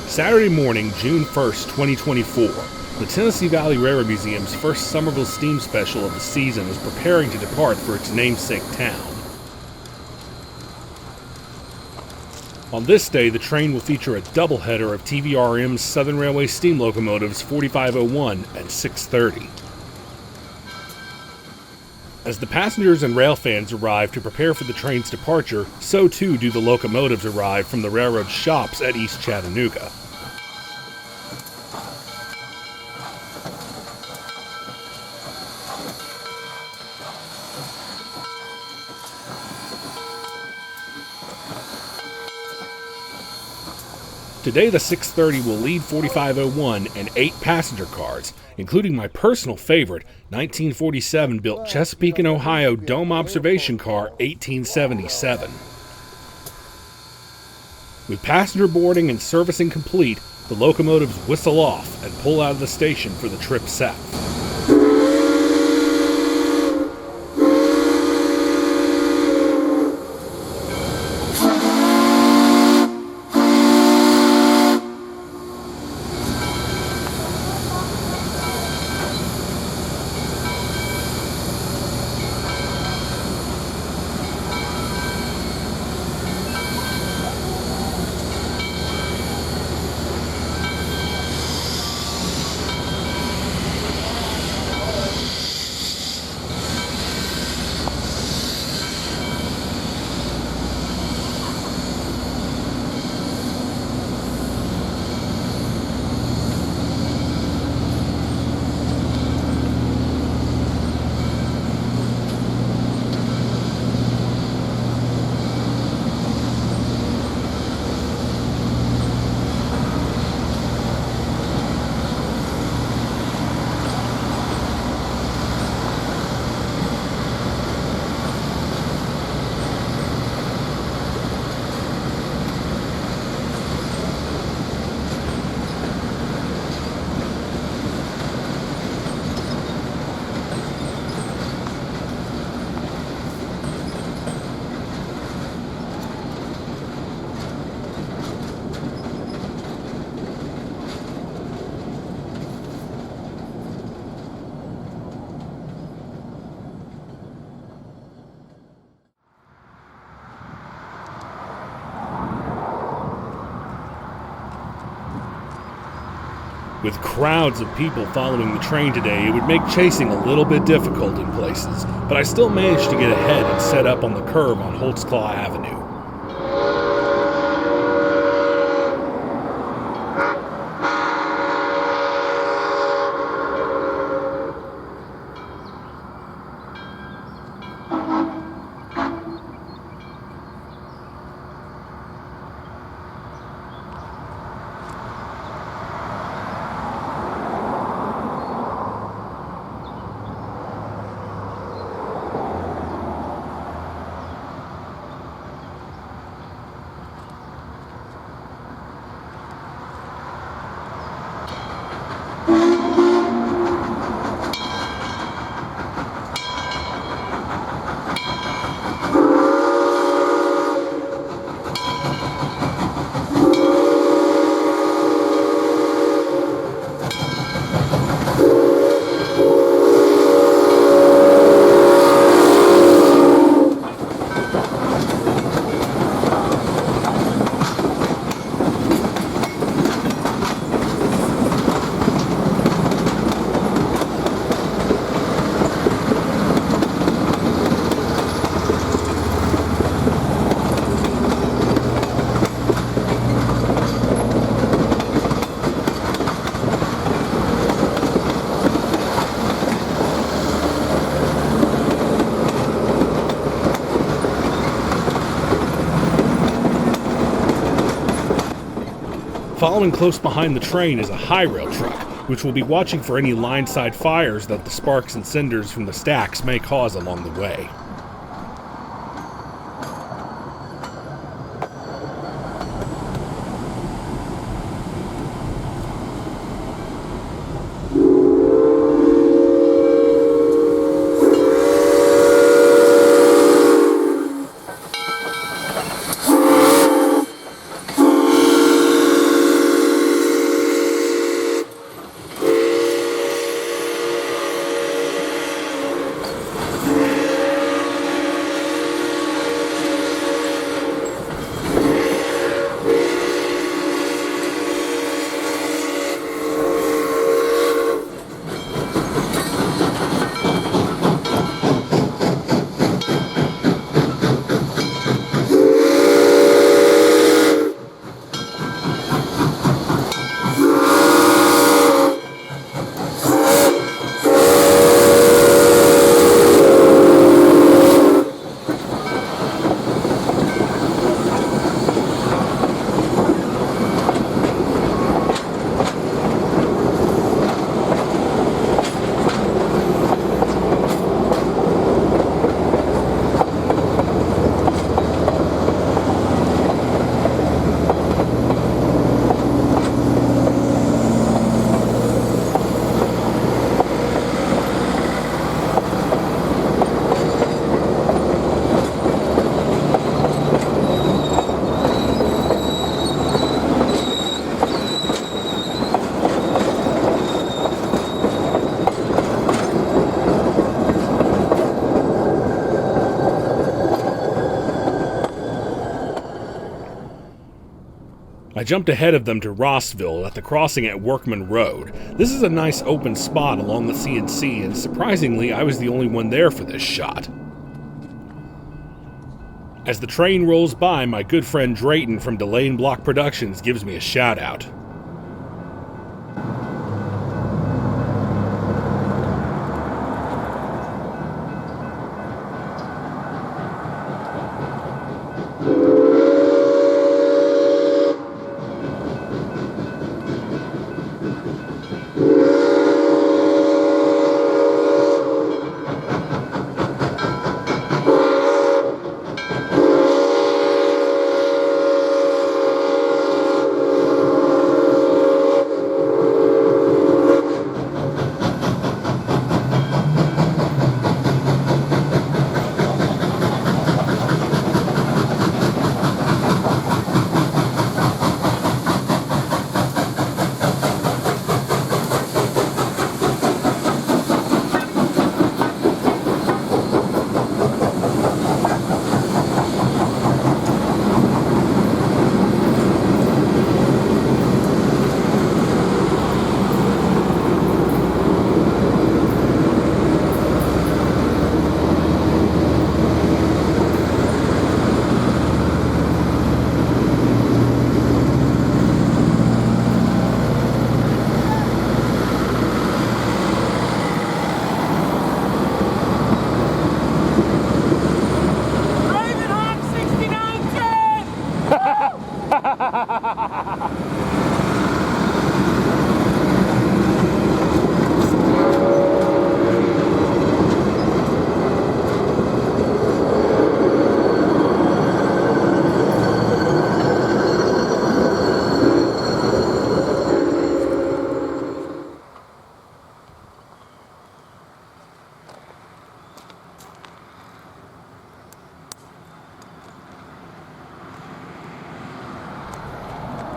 Saturday morning, June 1st, 2024, the Tennessee Valley Railroad Museum's first Summerville steam special of the season is preparing to depart for its namesake town. On this day, the train will feature a doubleheader of TVRM's Southern Railway steam locomotives 4501 and 630. As the passengers and rail fans arrive to prepare for the train's departure, so too do the locomotives arrive from the railroad shops at East Chattanooga. Today, the 630 will lead 4501 and 8 passenger cars, including my personal favorite, 1947 built Chesapeake, Ohio Dome Observation Car 1877. With passenger boarding and servicing complete, the locomotives whistle off and pull out of the station for the trip south. With crowds of people following the train today, it would make chasing a little bit difficult in places, but I still managed to get ahead and set up on the curb on Holtzclaw Avenue. Following close behind the train is a high-rail truck, which will be watching for any line-side fires that the sparks and cinders from the stacks may cause along the way. I jumped ahead of them to Rossville at the crossing at Workman Road. This is a nice open spot along the C&C, and surprisingly, I was the only one there for this shot. As the train rolls by, my good friend Drayton from Delane Block Productions gives me a shout out.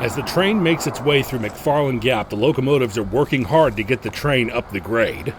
As the train makes its way through McFarland Gap, the locomotives are working hard to get the train up the grade.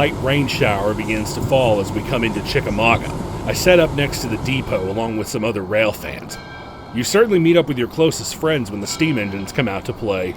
Light rain shower begins to fall as we come into Chickamauga. I set up next to the depot along with some other rail fans. You certainly meet up with your closest friends when the steam engines come out to play.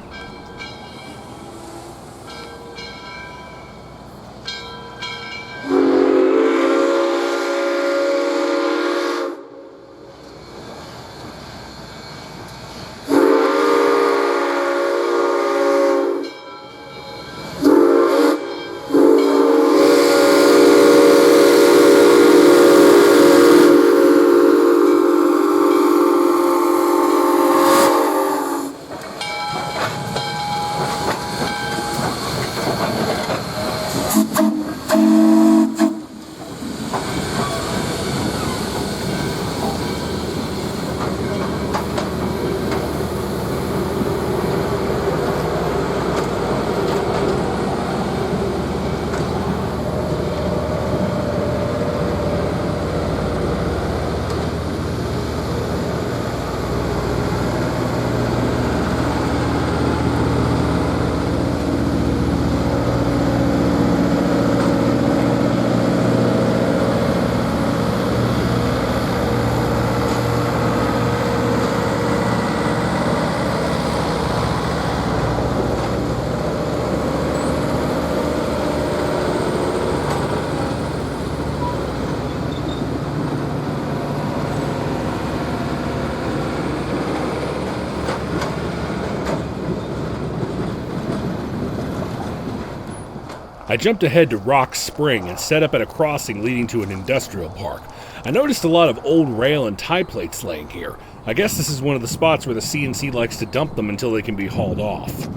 I jumped ahead to Rock Spring and set up at a crossing leading to an industrial park. I noticed a lot of old rail and tie plates laying here. I guess this is one of the spots where the CNC likes to dump them until they can be hauled off.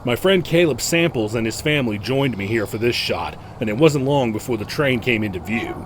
My friend Caleb Samples and his family joined me here for this shot, and it wasn't long before the train came into view.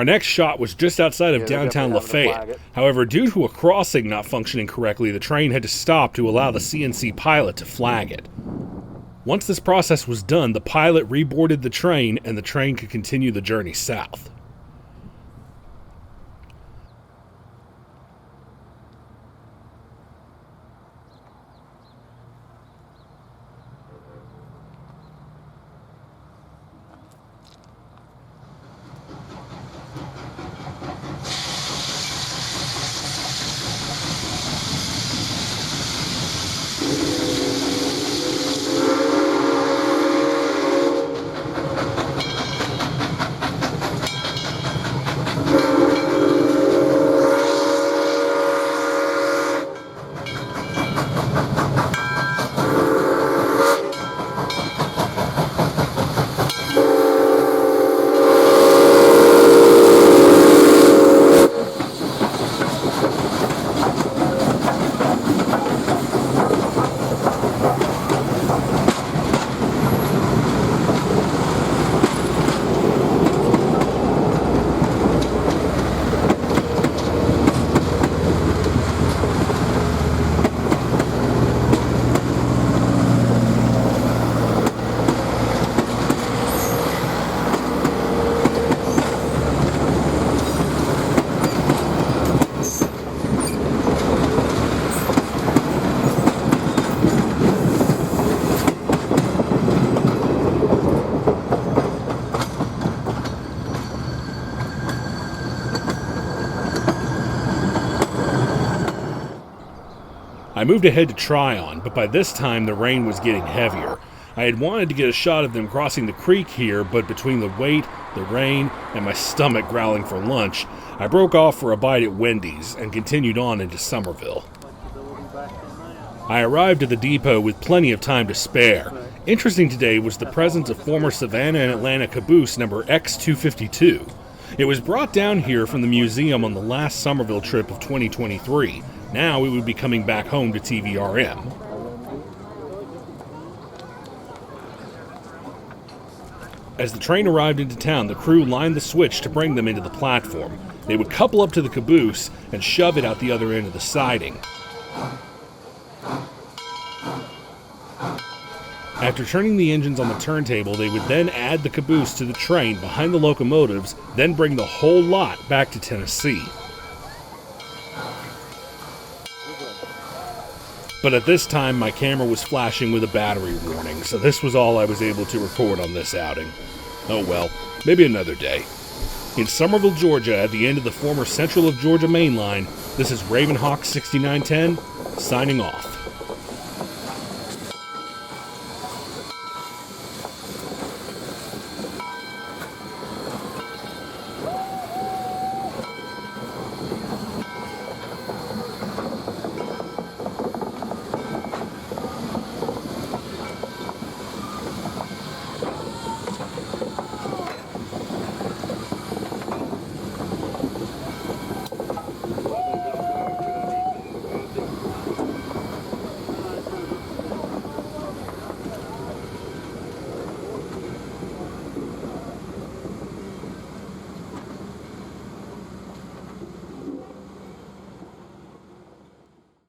Our next shot was just outside of downtown Lafayette. However, due to a crossing not functioning correctly, the train had to stop to allow the CNC pilot to flag it. Once this process was done, the pilot reboarded the train and the train could continue the journey south. I moved ahead to Tryon, but by this time the rain was getting heavier. I had wanted to get a shot of them crossing the creek here, but between the wait, the rain, and my stomach growling for lunch, I broke off for a bite at Wendy's and continued on into Somerville. I arrived at the depot with plenty of time to spare. Interesting today was the presence of former Savannah and Atlanta caboose number X252. It was brought down here from the museum on the last Somerville trip of 2023. Now it would be coming back home to TVRM. As the train arrived into town, the crew lined the switch to bring them into the platform. They would couple up to the caboose and shove it out the other end of the siding. After turning the engines on the turntable, they would then add the caboose to the train behind the locomotives, then bring the whole lot back to Tennessee. But at this time, my camera was flashing with a battery warning, so this was all I was able to record on this outing. Oh well, maybe another day. In Somerville, Georgia, at the end of the former Central of Georgia main line, this is Ravenhawk 6910, signing off.